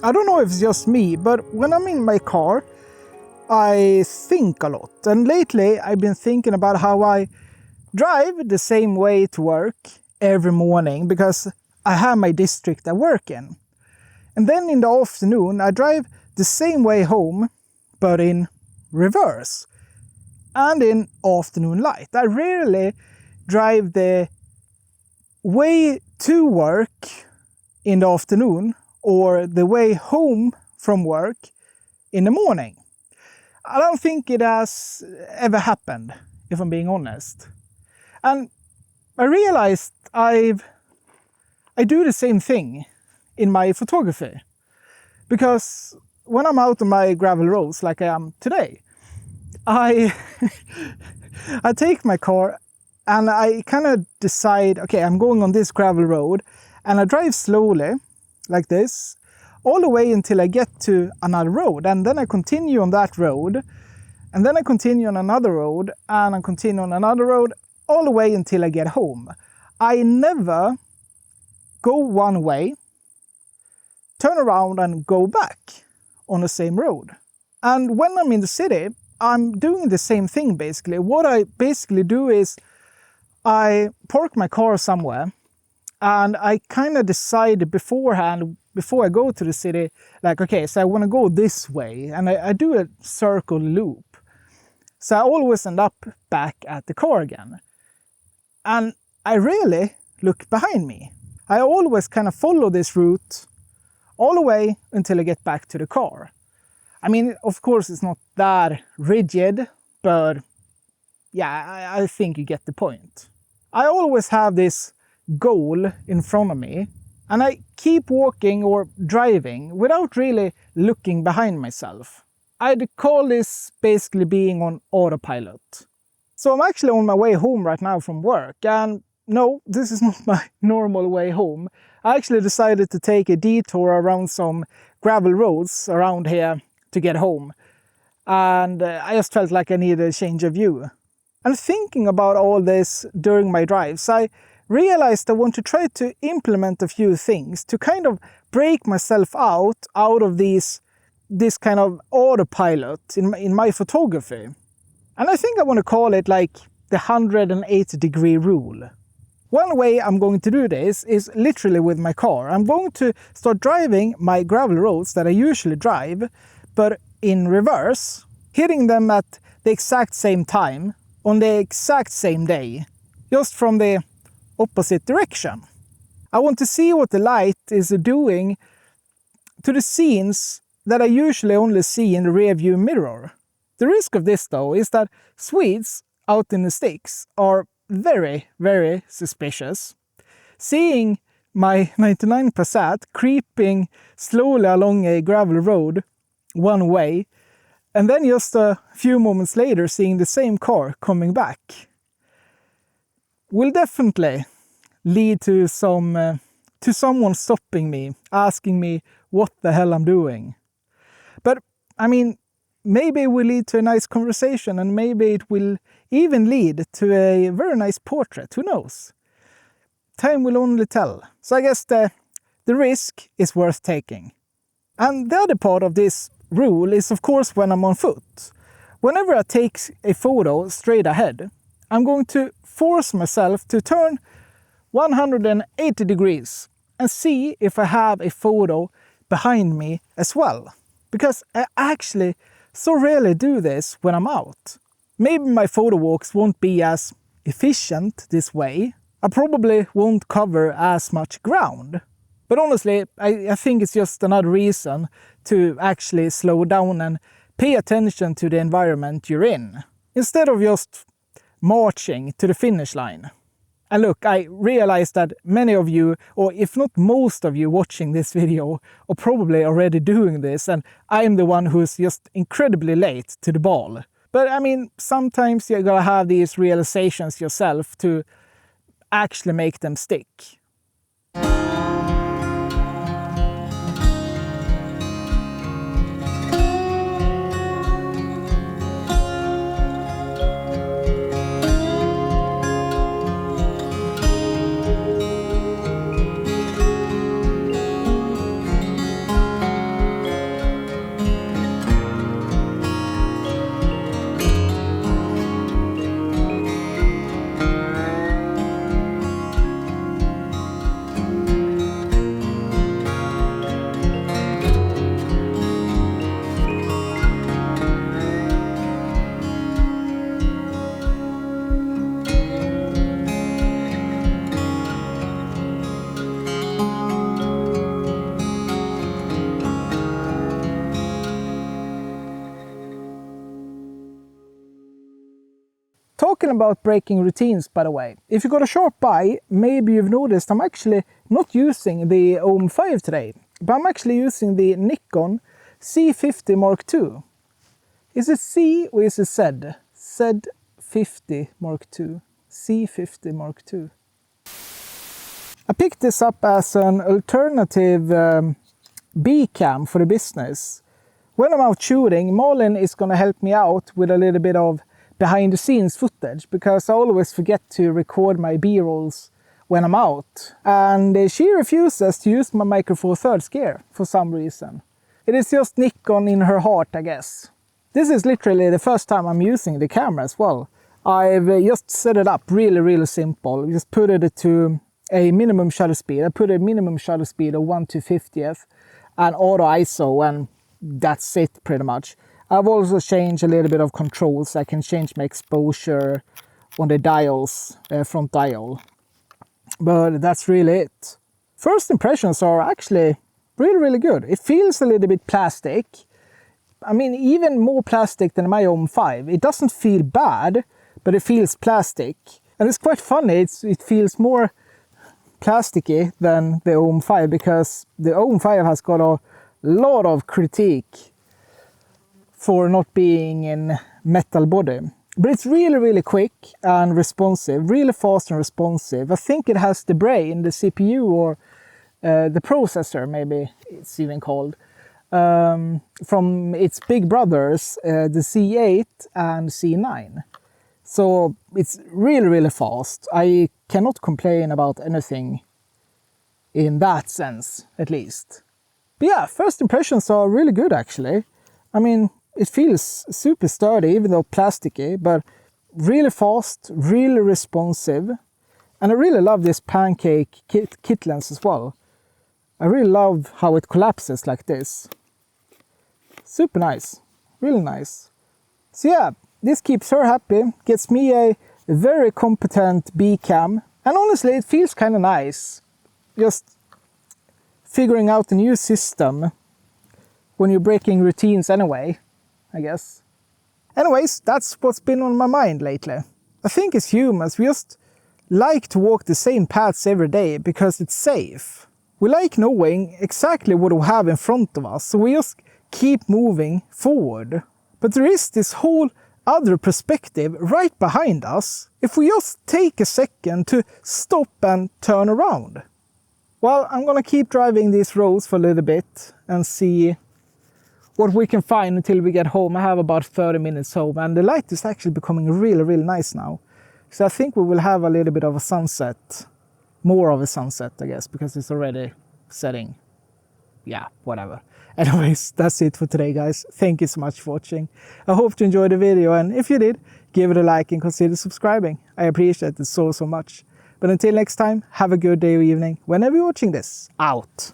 I don't know if it's just me, but when I'm in my car, I think a lot. And lately I've been thinking about how I drive the same way to work every morning because I have my district I work in. And then in the afternoon I drive the same way home, but in reverse. And in afternoon light. I rarely drive the way to work in the afternoon or the way home from work in the morning. I don't think it has ever happened, if I'm being honest. And I realized I do the same thing in my photography. Because when I'm out on my gravel roads like I am today, I take my car and I kind of decide, okay, I'm going on this gravel road, and I drive slowly like this all the way until I get to another road, and then I continue on that road, and then I continue on another road, and I continue on another road all the way until I get home. I never go one way, turn around and go back on the same road. And when I'm in the city, I'm doing the same thing basically. What I basically do is I park my car somewhere, and I kind of decide beforehand, before I go to the city, like, okay, so I want to go this way, and I do a circle loop. So I always end up back at the car again. And I rarely look behind me. I always kind of follow this route all the way until I get back to the car. I mean, of course, it's not that rigid, but yeah, I think you get the point. I always have this goal in front of me, and I keep walking or driving without really looking behind myself. I'd call this basically being on autopilot. So I'm actually on my way home right now from work, and no, this is not my normal way home. I actually decided to take a detour around some gravel roads around here to get home, and I just felt like I needed a change of view. And thinking about all this during my drives, I realized I want to try to implement a few things to kind of break myself out of this kind of autopilot in my photography. And I think I want to call it like the 180-degree rule. One way I'm going to do this is literally with my car. I'm going to start driving my gravel roads that I usually drive, but in reverse, hitting them at the exact same time, on the exact same day, just from the opposite direction. I want to see what the light is doing to the scenes that I usually only see in the rearview mirror. The risk of this though is that Swedes out in the sticks are very, very suspicious. Seeing my 99 Passat creeping slowly along a gravel road one way, and then just a few moments later seeing the same car coming back, will definitely lead to someone stopping me, asking me what the hell I'm doing. But I mean, maybe it will lead to a nice conversation, and maybe it will even lead to a very nice portrait, who knows? Time will only tell. So I guess the risk is worth taking. And the other part of this rule is of course when I'm on foot. Whenever I take a photo straight ahead, I'm going to force myself to turn 180 degrees and see if I have a photo behind me as well. Because I actually so rarely do this when I'm out. Maybe my photo walks won't be as efficient this way. I probably won't cover as much ground. But honestly, I think it's just another reason to actually slow down and pay attention to the environment you're in, instead of just marching to the finish line. And look, I realize that many of you, or if not most of you watching this video, are probably already doing this, and I'm the one who's just incredibly late to the ball. But I mean, sometimes you gotta have these realizations yourself to actually make them stick. Talking about breaking routines, by the way, if you got a sharp eye, maybe you've noticed I'm actually not using the OM 5 today, but I'm actually using the Nikon C50 Mark II. Is it C or is it Z? Z50 Mark II. C50 Mark II. I picked this up as an alternative B cam for the business. When I'm out shooting, Malin is going to help me out with a little bit of behind the scenes footage, because I always forget to record my B-rolls when I'm out. And she refuses to use my Micro Four Thirds gear for some reason. It is just Nikon in her heart, I guess. This is literally the first time I'm using the camera as well. I've just set it up really simple. Just put it to a minimum shutter speed. I put a minimum shutter speed of 1/250th and auto ISO, and that's it pretty much. I've also changed a little bit of controls. I can change my exposure on the dials, front dial. But that's really it. First impressions are actually really good. It feels a little bit plastic. I mean, even more plastic than my OM 5. It doesn't feel bad, but it feels plastic. And it's quite funny, it feels more plasticky than the OM 5, because the OM 5 has got a lot of critique for not being in metal body. But it's really quick and responsive, really fast and responsive. I think it has the brain, the CPU, or the processor, maybe it's even called, from its big brothers, the C8 and C9. So it's really fast. I cannot complain about anything in that sense, at least. But yeah, first impressions are really good actually. I mean, it feels super sturdy, even though plasticky, but really fast, really responsive. And I really love this pancake kit lens as well. I really love how it collapses like this. Super nice, really nice. So yeah, this keeps her happy, gets me a very competent B cam, and honestly it feels kind of nice. Just figuring out a new system when you're breaking routines anyway, I guess. Anyways, that's what's been on my mind lately. I think as humans we just like to walk the same paths every day because it's safe. We like knowing exactly what we have in front of us, so we just keep moving forward. But there is this whole other perspective right behind us if we just take a second to stop and turn around. Well, I'm gonna keep driving these roads for a little bit and see what we can find until we get home. I have about 30 minutes home, and the light is actually becoming really nice now. So I think we will have a little bit of a sunset. More of a sunset, I guess, because it's already setting. Yeah, whatever. Anyways, that's it for today, guys. Thank you so much for watching. I hope you enjoyed the video, and if you did, give it a like and consider subscribing. I appreciate it so much. But until next time, have a good day or evening whenever you're watching this. Out!